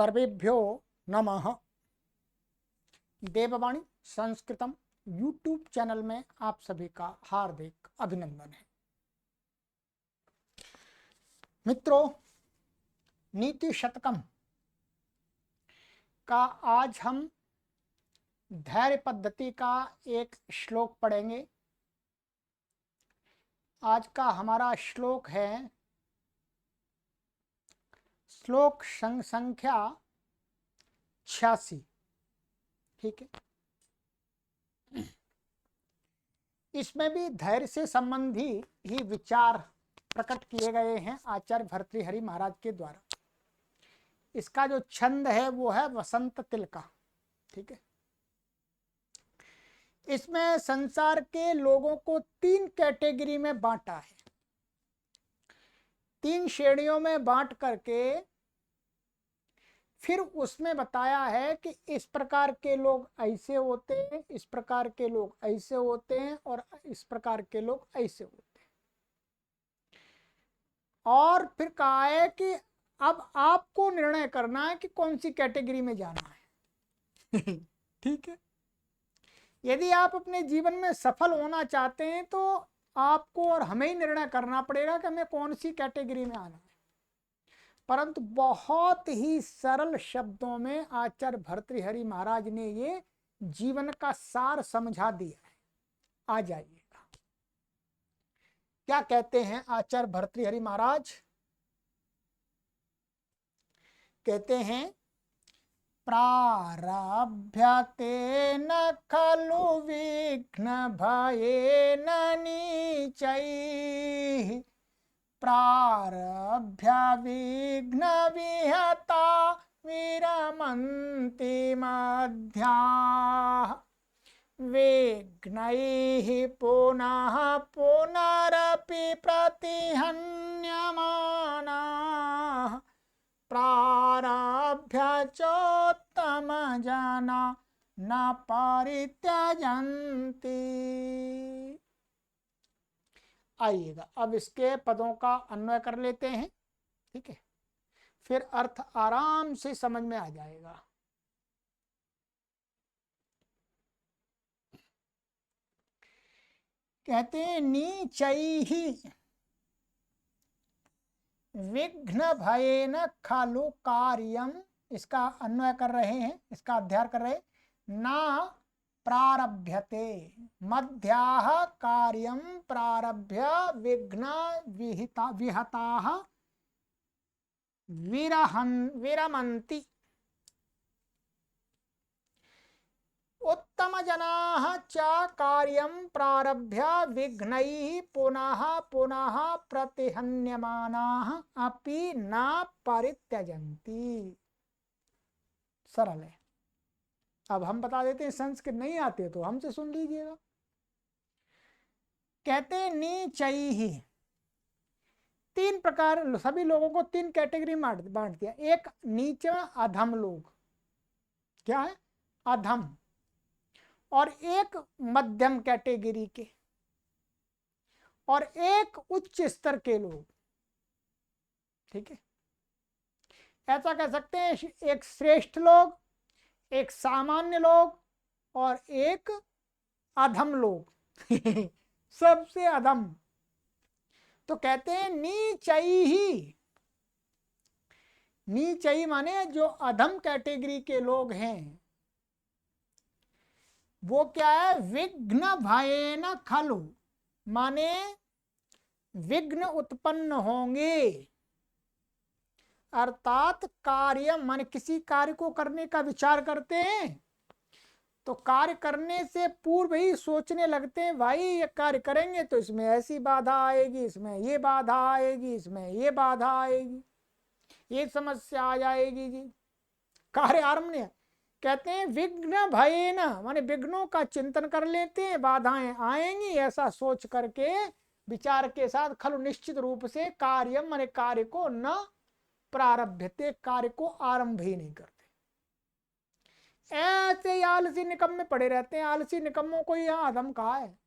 सर्वेभ्यो नमः। देववाणी संस्कृतम YouTube channel में आप सभी का हार्दिक अभिनंदन है। मित्रों, नीति शतकम का आज हम धैर्य पद्धति का एक श्लोक पढ़ेंगे। आज का हमारा श्लोक है श्लोक संख्या 86। ठीक है, इसमें भी धैर्य से संबंधी ही विचार प्रकट किए गए हैं आचार्य भर्तृहरि महाराज के द्वारा। इसका जो छंद है वो है वसंत तिल का। ठीक है, इसमें संसार के लोगों को 3 कैटेगरी में बांटा है। 3 श्रेणियों में बांट करके फिर उसमें बताया है कि इस प्रकार के लोग ऐसे होते हैं, इस प्रकार के लोग ऐसे होते हैं और इस प्रकार के लोग ऐसे होते हैं। और फिर कहा है कि अब आपको निर्णय करना है कि कौन सी कैटेगरी में जाना है। ठीक है, यदि आप अपने जीवन में सफल होना चाहते हैं तो आपको और हमें ही निर्णय करना पड़ेगा कि हमें कौन सी कैटेगरी में आना है। परंतु बहुत ही सरल शब्दों में आचार्य भर्तृहरि महाराज ने ये जीवन का सार समझा दिया है। आ जाइएगा, क्या कहते हैं आचार्य भर्तृहरि महाराज? कहते हैं, प्रारभ्यते न खलु विघ्न भयेन नीचैः, प्रारभ्य विघ्न विहता विरमन्ति मध्याः, विघ्नैः पुनः पुनरपि प्रतिहन्यमानाः, प्रारभ्य चोत्तमजना न परित्यजन्ति। आइएगा, अब इसके पदों का अन्वय कर लेते हैं। ठीक है, फिर अर्थ आराम से समझ में आ जाएगा। कहते हैं, नीचैहि विघ्न भयेन खलु कार्यम, इसका अन्वय कर रहे हैं, इसका अध्ययन कर रहे हैं। ना प्रारभ्यते मध्याः कार्यम प्रारभ्य विघ्न विहताः विरमन्ति, उत्तम जनाः च कार्यं प्रारभ्य विघ्नैः पुनः पुनः प्रतिहन्यमानाः अपि न परित्यजन्ति। सरल है। अब हम बता देते हैं, संस्कृत नहीं आते तो हमसे सुन लीजिएगा। कहते हैं, नीचैहि 3 प्रकार, सभी लोगों को 3 कैटेगरी में बांट दिया। एक नीचे अधम लोग, क्या है? अधम। और एक मध्यम कैटेगरी के, और एक उच्च स्तर के लोग। ठीक है, ऐसा कह सकते हैं, एक श्रेष्ठ लोग, एक सामान्य लोग और एक अधम लोग। सबसे अधम। तो कहते हैं नीचैहि, नीचैहि माने जो अधम कैटेगरी के लोग हैं वो क्या है? विघ्न भयेन खलु, माने विघ्न उत्पन्न होंगे, अर्थात कार्य माने किसी कार्य को करने का विचार करते हैं तो कार्य करने से पूर्व ही सोचने लगते हैं, भाई ये कार्य करेंगे तो इसमें ऐसी बाधा आएगी, इसमें ये बाधा आएगी, इसमें ये बाधा आएगी, ये समस्या आ जाएगी जी। कार्य आरंभ नहीं। कहते हैं विघ्न भयेन माने विघ्नों का चिंतन कर लेते हैं, बाधाएं आएंगी ऐसा सोच करके विचार के साथ खलु निश्चित रूप से कार्य माने कार्य को न प्रारभ्यते, कार्य को आरंभ ही नहीं करते। ऐसे ही आलसी निकम्मे पड़े रहते हैं। आलसी निकम्मों को यहां अधम कहा है,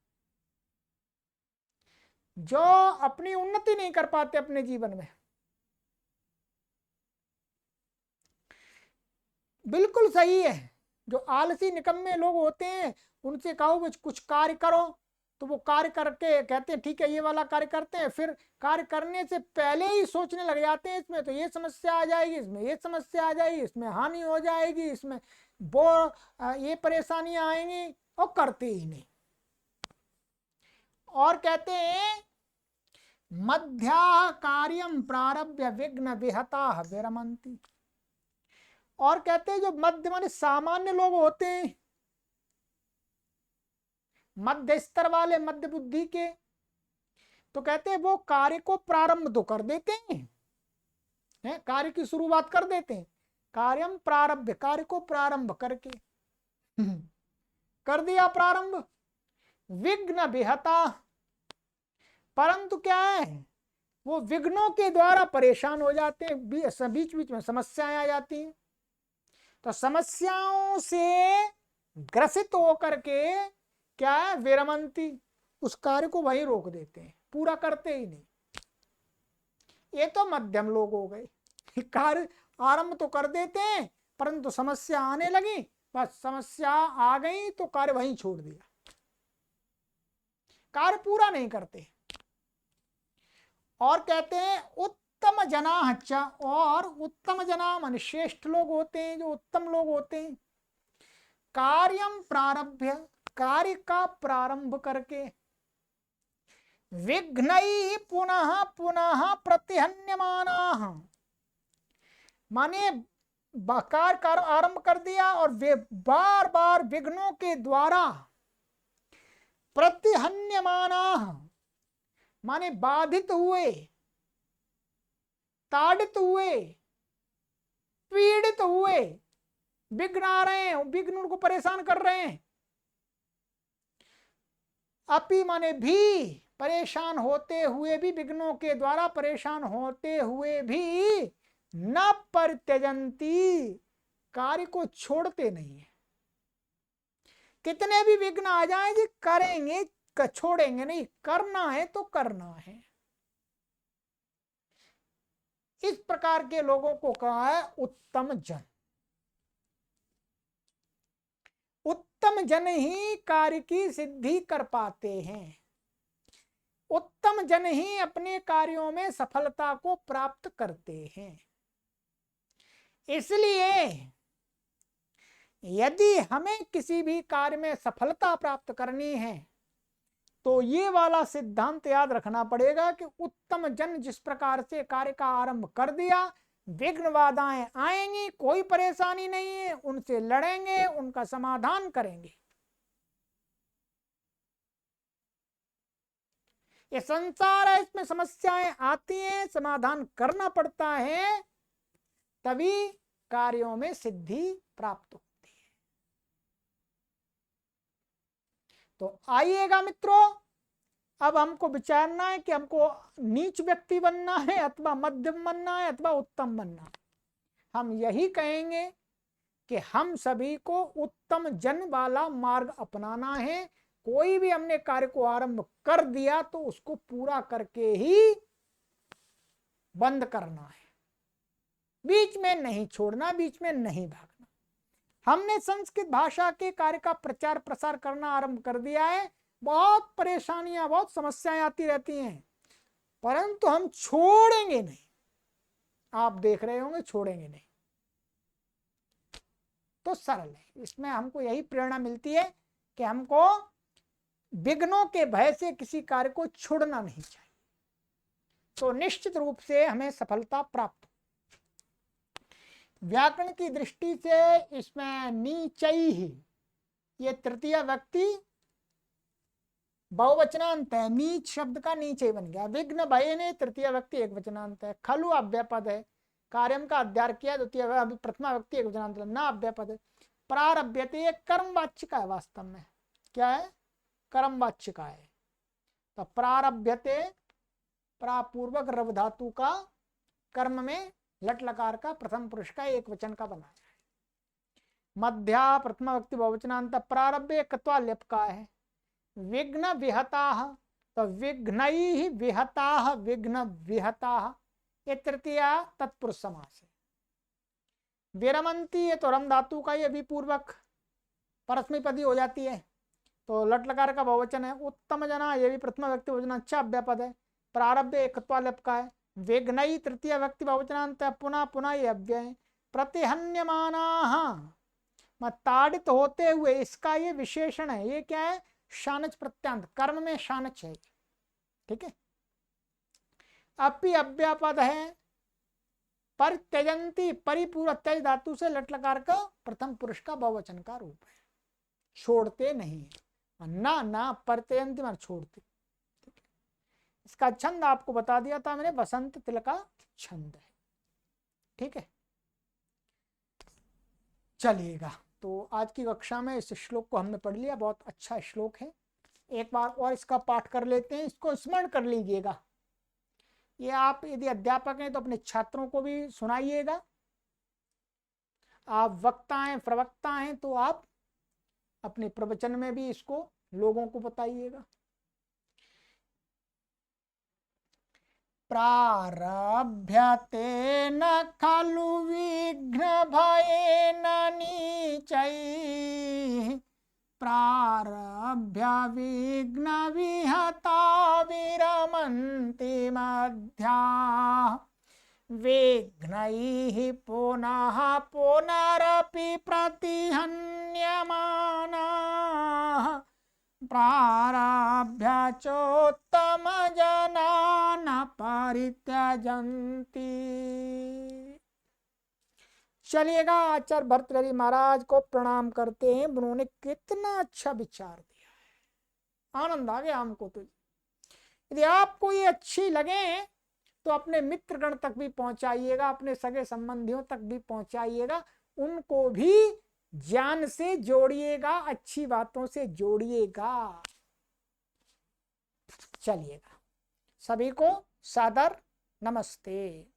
जो अपनी उन्नति नहीं कर पाते अपने जीवन में। बिल्कुल सही है। जो आलसी निकम्मे लोग होते हैं उनसे कहो कुछ कार्य करो, तो वो कार्य करके कहते हैं ठीक है ये वाला कार्य करते हैं, फिर कार्य करने से पहले ही सोचने लग जाते हैं इसमें तो ये समस्या आ जाएगी, इसमें ये समस्या आ जाएगी, इसमें हानि हो जाएगी, इसमें ये परेशानियां आएंगी, और करते ही नहीं। और कहते हैं मध्या कार्यम प्रारभ्य विघ्न विहता विरमंती। और कहते हैं जो मध्य माने सामान्य लोग होते हैं, मध्य स्तर वाले, मध्य बुद्धि के, तो कहते हैं वो कार्य को प्रारंभ तो कर देते हैं, कार्य की शुरुआत कर देते हैं, कार्यम प्रारंभ, कार्य को प्रारंभ करके कर दिया प्रारंभ, विघ्न विहता, परंतु क्या है वो विघ्नों के द्वारा परेशान हो जाते हैं, बीच बीच में समस्याएं आ जाती हैं, तो समस्याओं से ग्रसित होकर के क्या है विरमंती, उस कार्य को वहीं रोक देते हैं, पूरा करते ही नहीं। ये तो मध्यम लोग हो गए, कार्य आरंभ तो कर देते हैं परंतु समस्या आने लगी, बस समस्या आ गई तो कार्य वहीं छोड़ दिया, कार्य पूरा नहीं करते। और कहते हैं उत्तम जना, और उत्तम जना मान श्रेष्ठ लोग होते हैं, जो उत्तम लोग होते हैं, कार्यम प्रारभ्य, कार्य का प्रारंभ करके, विघ्नई पुनः पुनः प्रतिहन्यमानाः, माने कार्य आरंभ कर दिया और वे बार बार विघ्नों के द्वारा, प्रतिहन्यमानाः माने बाधित हुए, ताड़ित हुए, पीड़ित हुए, विघ्न आ रहे हैं, विघ्न उनको परेशान कर रहे हैं, अपि माने भी, परेशान होते हुए भी, विघ्नों के द्वारा परेशान होते हुए भी, न परित्यजंती, कार्य को छोड़ते नहीं है, कितने भी विघ्न आ जाए जी करेंगे, छोड़ेंगे नहीं, करना है तो करना है। इस प्रकार के लोगों को कहा है उत्तम जन। उत्तम जन ही कार्य की सिद्धि कर पाते हैं, उत्तम जन ही अपने कार्यों में सफलता को प्राप्त करते हैं। इसलिए यदि हमें किसी भी कार्य में सफलता प्राप्त करनी है तो ये वाला सिद्धांत याद रखना पड़ेगा कि उत्तम जन जिस प्रकार से कार्य का आरंभ कर दिया, विघ्न बाधाएं आएंगी, कोई परेशानी नहीं है, उनसे लड़ेंगे, उनका समाधान करेंगे। ये संसार है, इसमें समस्याएं आती हैं, समाधान करना पड़ता है, तभी कार्यों में सिद्धि प्राप्त होती है। तो आइएगा मित्रों, अब हमको विचारना है कि हमको नीच व्यक्ति बनना है अथवा मध्यम बनना है अथवा उत्तम बनना है। हम यही कहेंगे कि हम सभी को उत्तम जन वाला मार्ग अपनाना है। कोई भी हमने कार्य को आरंभ कर दिया तो उसको पूरा करके ही बंद करना है, बीच में नहीं छोड़ना, बीच में नहीं भागना। हमने संस्कृत भाषा के कार्य का प्रचार प्रसार करना आरंभ कर दिया है, बहुत परेशानियां, बहुत समस्याएं आती रहती हैं, परंतु हम छोड़ेंगे नहीं। आप देख रहे होंगे, छोड़ेंगे नहीं। तो सरल है, इसमें हमको यही प्रेरणा मिलती है कि हमको विघ्नों के भय से किसी कार्य को छोड़ना नहीं चाहिए, तो निश्चित रूप से हमें सफलता प्राप्त। व्याकरण की दृष्टि से इसमें नीचैः, ये तृतीय व्यक्ति बहुवचनांत है, नीच शब्द का नीचे बन गया। विघ्न भय ने तृतीय व्यक्ति एक वचनांत है। खलु अव्ययपद है, कार्यम का अध्यार किया, द्वितीय प्रथमा व्यक्ति एक वचनांत है। ना अव्ययपद है। प्रारभ्यते कर्म वाच्य का है, वास्तव में क्या है, कर्म वाच्य का है। तो प्रारभ्यते प्रापूर्वक रव धातु का कर्म में लट लकार का प्रथम पुरुष का एक वचन का बनाया है। मध्या प्रथमा व्यक्ति बहुवचनांत, प्रारभ्य कत्वाल्यप का है। विघ्न विहताः, तो विघ्नैः विहताः, विघ्न विहताः, ये तृतीया तत्पुरुष समास है। विरमंती, ये तो रम धातु का ये विपूर्वक परस्मैपदी हो जाती है, तो लट लकार का बहुवचन है। उत्तम जना, ये भी प्रथमा व्यक्ति बहुवचन, अच्छा अव्यापद है। प्रारब्ध एकत्वा लप का है। वेगनई तृतीय व्यक्ति बहुवचनांत, पुनः पुनः ये अव्यय है। प्रतिहन्यमाना, ताड़ित होते हुए, इसका ये विशेषण है। ये क्या है? शानच प्रत्यांत, कर्म में शानच है। ठीक है। अपि अव्यापद है। पर त्यजंती, परिपूर्व त्यज धातु से लट लकार का प्रथम पुरुष का बहुवचन का रूप है, छोड़ते नहीं। ना ना पर त्यजंती मार छोड़ते। इसका छंद आपको बता दिया था मैंने, वसंत तिल का छंद है। ठीक है, चलिएगा। तो आज की कक्षा में इस श्लोक को हमने पढ़ लिया, बहुत अच्छा श्लोक है। एक बार और इसका पाठ कर लेते हैं, इसको स्मरण कर लीजिएगा। ये आप यदि अध्यापक हैं तो अपने छात्रों को भी सुनाइएगा। आप वक्ता हैं, प्रवक्ता हैं, तो आप अपने प्रवचन में भी इसको लोगों को बताइएगा। प्रारभ्यते न खलु विघ्न भयेन नीचैः, प्रारभ्य विघ्न विहता विरमन्ति मध्याः, विघ्नैः पुनः पुनरपि प्रतिहन्यमानाः, प्रारभ्य चोत्तम जनान परित्यजन्ति। चलिएगा, आचार्य भर्तृहरि महाराज को प्रणाम करते हैं। उन्होंने कितना अच्छा विचार दिया है, आनंद आ गया हमको। तो यदि आपको ये अच्छी लगे तो अपने मित्रगण तक भी पहुंचाइएगा, अपने सगे संबंधियों तक भी पहुंचाइएगा, उनको भी ज्ञान से जोड़िएगा, अच्छी बातों से जोड़िएगा। चलिएगा, सभी को सादर नमस्ते।